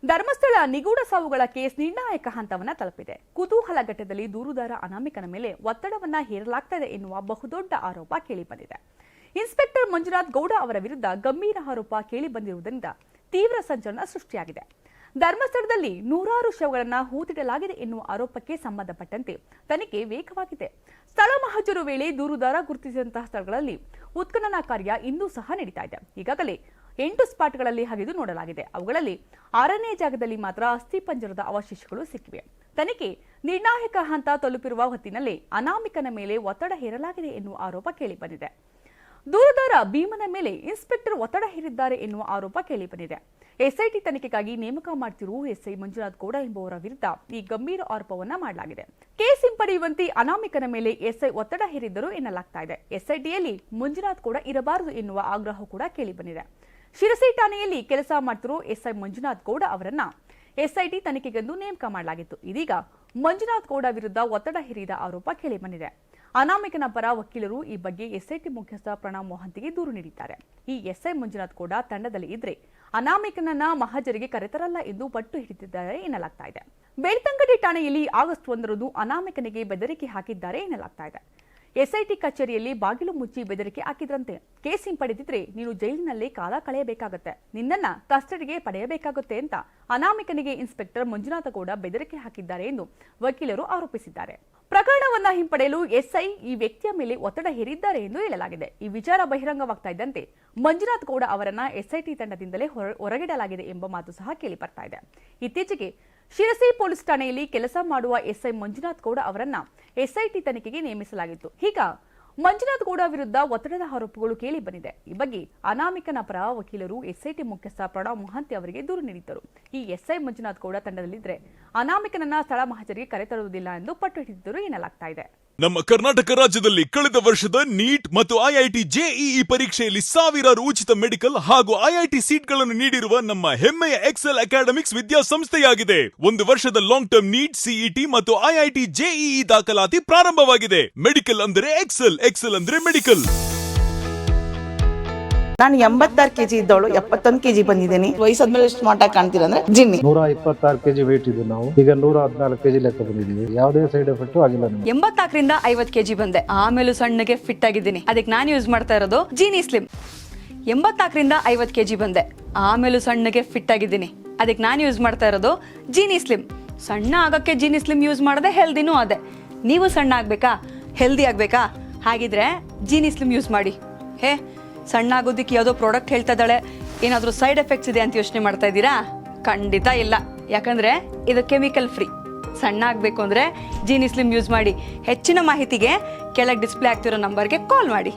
ಧರ್ಮಸ್ಥಳ ನಿಗೂಢ ಸಾವುಗಳ ಕೇಸ್ ನಿರ್ಣಾಯಕ ಹಂತವನ್ನ ತಲುಪಿದೆ. ಕುತೂಹಲ ಘಟ್ಟದಲ್ಲಿ ದೂರುದಾರ ಅನಾಮಿಕನ ಮೇಲೆ ಒತ್ತಡವನ್ನ ಹೇರಲಾಗ್ತಿದೆ ಎನ್ನುವ ಬಹುದೊಡ್ಡ ಆರೋಪ ಕೇಳಿಬಂದಿದೆ. ಇನ್ಸ್ಪೆಕ್ಟರ್ ಮಂಜುನಾಥ್ ಗೌಡ ಅವರ ವಿರುದ್ಧ ಗಂಭೀರ ಆರೋಪ ಕೇಳಿಬಂದಿರುವುದರಿಂದ ತೀವ್ರ ಸಂಚಲನ ಸೃಷ್ಟಿಯಾಗಿದೆ. ಧರ್ಮಸ್ಥಳದಲ್ಲಿ ನೂರಾರು ಶವಗಳನ್ನು ಹೂತಿಡಲಾಗಿದೆ ಎನ್ನುವ ಆರೋಪಕ್ಕೆ ಸಂಬಂಧಪಟ್ಟಂತೆ ತನಿಖೆ ವೇಗವಾಗಿದೆ. ಸ್ಥಳ ಮಹಜರು ವೇಳೆ ದೂರುದಾರ ಗುರುತಿಸಿದಂತಹ ಸ್ಥಳಗಳಲ್ಲಿ ಉತ್ಖನನ ಕಾರ್ಯ ಇಂದೂ ಸಹ ನಡೀತಾ ಇದೆ. ಈಗಾಗಲೇ 8 ಸ್ಪಾಟ್ಗಳಲ್ಲಿ ಹಗಿದು ನೋಡಲಾಗಿದೆ. ಅವುಗಳಲ್ಲಿ 6ನೇ ಜಾಗದಲ್ಲಿ ಮಾತ್ರ ಅಸ್ಥಿಪಂಜರದ ಅವಶೇಷಗಳು ಸಿಕ್ಕಿವೆ. ತನಿಖೆ ನಿರ್ಣಾಯಕ ಹಂತ ತಲುಪಿರುವ ಹೊತ್ತಿನಲ್ಲಿ ಅನಾಮಿಕನ ಮೇಲೆ ಒತ್ತಡ ಹೇರಲಾಗಿದೆ ಎನ್ನುವ ಆರೋಪ ಕೇಳಿಬಂದಿದೆ. ದೂರುದಾರ ಭೀಮನ ಮೇಲೆ ಇನ್ಸ್ಪೆಕ್ಟರ್ ಒತ್ತಡ ಹೇರಿದ್ದಾರೆ ಎನ್ನುವ ಆರೋಪ ಕೇಳಿಬಂದಿದೆ. ಎಸ್ಐಟಿ ತನಿಖೆಗಾಗಿ ನೇಮಕ ಮಾಡುತ್ತಿರುವ ಎಸ್ಐ ಮಂಜುನಾಥ್ ಗೌಡ ಎಂಬುವರ ವಿರುದ್ಧ ಈ ಗಂಭೀರ ಆರೋಪವನ್ನ ಮಾಡಲಾಗಿದೆ. ಕೇಸ್ ಹಿಂಪಡೆಯುವಂತೆ ಅನಾಮಿಕನ ಮೇಲೆ ಎಸ್ಐ ಒತ್ತಡ ಹೇರಿದ್ದರು ಎನ್ನಲಾಗ್ತಾ ಇದೆ. ಎಸ್ಐಟಿಯಲ್ಲಿ ಮಂಜುನಾಥ್ ಗೌಡ ಇರಬಾರದು ಎನ್ನುವ ಆಗ್ರಹ ಕೂಡ ಕೇಳಿಬಂದಿದೆ. ಶಿರಸಿ ಠಾಣೆಯಲ್ಲಿ ಕೆಲಸ ಮಾಡುತ್ತಿರುವ ಎಸ್ಐ ಮಂಜುನಾಥ್ ಗೌಡ ಅವರನ್ನ ಎಸ್ಐಟಿ ತನಿಖೆಗೆಂದು ನೇಮಕ ಮಾಡಲಾಗಿತ್ತು. ಇದೀಗ ಮಂಜುನಾಥ್ ಗೌಡ ವಿರುದ್ಧ ಒತ್ತಡ ಹೇರಿದ ಆರೋಪ ಕೇಳಿಬಂದಿದೆ. ಅನಾಮಿಕನ ಪರ ವಕೀಲರು ಈ ಬಗ್ಗೆ ಎಸ್ಐಟಿ ಮುಖ್ಯಸ್ಥ ಪ್ರಣವ್ ಮೊಹಂತಿಗೆ ದೂರು ನೀಡಿದ್ದಾರೆ. ಈ ಎಸ್ಐ ಮಂಜುನಾಥ್ ಗೌಡ ತಂಡದಲ್ಲಿ ಇದ್ರೆ ಅನಾಮಿಕನನ್ನ ಮಹಜರಿಗೆ ಕರೆತರಲ್ಲ ಎಂದು ಪಟ್ಟು ಹಿಡಿದಿದ್ದಾರೆ ಎನ್ನಲಾಗ್ತಾ ಇದೆ. ಬೆಳ್ತಂಗಡಿ ಠಾಣೆಯಲ್ಲಿ ಆಗಸ್ಟ್ 1ರಂದು ಅನಾಮಿಕನಿಗೆ ಬೆದರಿಕೆ ಹಾಕಿದ್ದಾರೆ ಎನ್ನಲಾಗ್ತಾ ಇದೆ. ಎಸ್ಐಟಿ ಕಚೇರಿಯಲ್ಲಿ ಬಾಗಿಲು ಮುಚ್ಚಿ ಬೆದರಿಕೆ ಹಾಕಿದ್ರಂತೆ. ಕೇಸ್ ಹಿಂಪಡೆದಿದ್ರೆ ನೀನು ಜೈಲಿನಲ್ಲೇ ಕಾಲ ಕಳೆಯಬೇಕಾಗುತ್ತೆ, ನಿನ್ನನ್ನ ಕಸ್ಟಡಿಗೆ ಪಡೆಯಬೇಕಾಗುತ್ತೆ ಅಂತ ಅನಾಮಿಕನಿಗೆ ಇನ್ಸ್ಪೆಕ್ಟರ್ ಮಂಜುನಾಥ ಗೌಡ ಬೆದರಿಕೆ ಹಾಕಿದ್ದಾರೆ ಎಂದು ವಕೀಲರು ಆರೋಪಿಸಿದ್ದಾರೆ. ಪ್ರಕರಣವನ್ನ ಹಿಂಪಡೆಯಲು ಎಸ್ಐ ಈ ವ್ಯಕ್ತಿಯ ಮೇಲೆ ಒತ್ತಡ ಹೇರಿದ್ದಾರೆ ಎಂದು ಹೇಳಲಾಗಿದೆ. ಈ ವಿಚಾರ ಬಹಿರಂಗವಾಗ್ತಾ ಇದ್ದಂತೆ ಮಂಜುನಾಥ್ ಗೌಡ ಅವರನ್ನ ಎಸ್ಐಟಿ ತಂಡದಿಂದಲೇ ಹೊರಗಿಡಲಾಗಿದೆ ಎಂಬ ಮಾತು ಸಹ ಕೇಳಿ ಬರ್ತಾ ಇದೆ. ಇತ್ತೀಚೆಗೆ ಶಿರಸಿ ಪೊಲೀಸ್ ಠಾಣೆಯಲ್ಲಿ ಕೆಲಸ ಮಾಡುವ ಎಸ್ಐ ಮಂಜುನಾಥ್ ಗೌಡ ಅವರನ್ನ ಎಸ್ಐಟಿ ತನಿಖೆಗೆ ನೇಮಿಸಲಾಗಿತ್ತು. ಈಗ ಮಂಜುನಾಥ್ ಗೌಡ ವಿರುದ್ಧ ಒತ್ತಡದ ಆರೋಪಗಳು ಕೇಳಿ ಬಂದಿದೆ. ಈ ಬಗ್ಗೆ ಅನಾಮಿಕನ ಪರ ವಕೀಲರು ಎಸ್ಐಟಿ ಮುಖ್ಯಸ್ಥ ಪ್ರಣವ್ ಮೊಹಂತಿ ಅವರಿಗೆ ದೂರು ನೀಡಿದ್ದರು. ಈ ಎಸ್ಐ ಮಂಜುನಾಥ್ ಗೌಡ ತಂಡದಲ್ಲಿದ್ದರೆ ಅನಾಮಿಕನನ್ನ ಸ್ಥಳ ಮಹಜರಿಗೆ ಕರೆತರುವುದಿಲ್ಲ ಎಂದು ಪಟ್ಟು ಹಿಡಿದಿದ್ದರು ಎನ್ನಲಾಗ್ತಾ ಇದೆ. ನಮ್ಮ ಕರ್ನಾಟಕ ರಾಜ್ಯದಲ್ಲಿ ಕಳೆದ ವರ್ಷದ ನೀಟ್ ಮತ್ತು ಐಐಟಿ ಜೆಇಇ ಪರೀಕ್ಷೆಯಲ್ಲಿ ಸಾವಿರಾರು ಉಚಿತ ಮೆಡಿಕಲ್ ಹಾಗೂ ಐಐಟಿ ಸೀಟ್ಗಳನ್ನು ನೀಡಿರುವ ನಮ್ಮ ಹೆಮ್ಮೆಯ ಎಕ್ಸೆಲ್ ಅಕಾಡೆಮಿಕ್ಸ್ ವಿದ್ಯಾಸಂಸ್ಥೆಯಾಗಿದೆ. 1 ವರ್ಷದ ಲಾಂಗ್ ಟರ್ಮ್ ನೀಟ್, ಸಿಇಟಿ ಮತ್ತು ಐಐಟಿ ಜೆಇಇ ದಾಖಲಾತಿ ಪ್ರಾರಂಭವಾಗಿದೆ. ಮೆಡಿಕಲ್ ಅಂದರೆ ಎಕ್ಸೆಲ್, ಎಕ್ಸೆಲ್ ಅಂದ್ರೆ ಮೆಡಿಕಲ್. ನಾನು 86 kg ಇದ್ದವಳು 71 kg ಬಂದಿದ್ದೀನಿ. ವಯಸ್ಸಾದ್ಮೇಲೆ ಸ್ಮಾರ್ಟ್ ಆಗಿ ಕಾಣ್ತೀರಾ ಅಂದ್ರೆ ಜಿನ್ನಿ. 126 kg ವೇಟ್ ಇದೆ. ನಾವು ಈಗ 114 kg ಲೆಕ್ಕ ಬಂದಿದ್ದೀವಿ. ಯಾವುದೇ ಸೈಡ್ ಎಫೆಕ್ಟ್ ಆಗಿಲ್ಲ. 84ರಿಂದ 50 kg ಬಂದೆ. ಆಮೇಲೆ ಸಣ್ಣಗೆ ಫಿಟ್ ಆಗಿದ್ದೀನಿ. ಅದಕ್ಕೆ ನಾನು ಯೂಸ್ ಮಾಡ್ತಾ ಇರೋದು ಜೀನಿ ಸ್ಲಿಮ್. 84ರಿಂದ 50 kg ಬಂದೆ. ಆಮೇಲೆ ಸಣ್ಣಗೆ ಫಿಟ್ ಆಗಿದ್ದೀನಿ. ಅದಕ್ಕೆ ನಾನು ಯೂಸ್ ಮಾಡ್ತಾ ಇರೋದು ಜೀನಿ ಸ್ಲಿಮ್. ಸಣ್ಣ ಆಗಕ್ಕೆ ಜೀನಿ ಸ್ಲಿಮ್ ಯೂಸ್ ಮಾಡದೆ ಹೆಲ್ದಿನೂ ಅದೇ. ನೀವು ಸಣ್ಣ ಆಗ್ಬೇಕಾ, ಹೆಲ್ದಿ ಆಗ್ಬೇಕಾ? ಹಾಗಿದ್ರೆ ಜೀನಿ ಸ್ಲಿಮ್ ಯೂಸ್ ಮಾಡಿ. ಸಣ್ಣ ಆಗೋದಕ್ಕೆ ಯಾವುದೋ ಪ್ರಾಡಕ್ಟ್ ಹೇಳ್ತಾ ಇದ್ದಾಳೆ, ಏನಾದರೂ ಸೈಡ್ ಎಫೆಕ್ಟ್ಸ್ ಇದೆ ಅಂತ ಯೋಚನೆ ಮಾಡ್ತಾ ಇದ್ದೀರಾ? ಖಂಡಿತ ಇಲ್ಲ. ಯಾಕಂದ್ರೆ ಇದು ಕೆಮಿಕಲ್ ಫ್ರೀ. ಸಣ್ಣ ಆಗಬೇಕು ಅಂದ್ರೆ ಜೀನಿ ಸ್ಲಿಮ್ ಯೂಸ್ ಮಾಡಿ. ಹೆಚ್ಚಿನ ಮಾಹಿತಿಗೆ ಕೆಳಗೆ ಡಿಸ್ಪ್ಲೇ ಆಗ್ತಿರೋ ನಂಬರ್ಗೆ ಕಾಲ್ ಮಾಡಿ.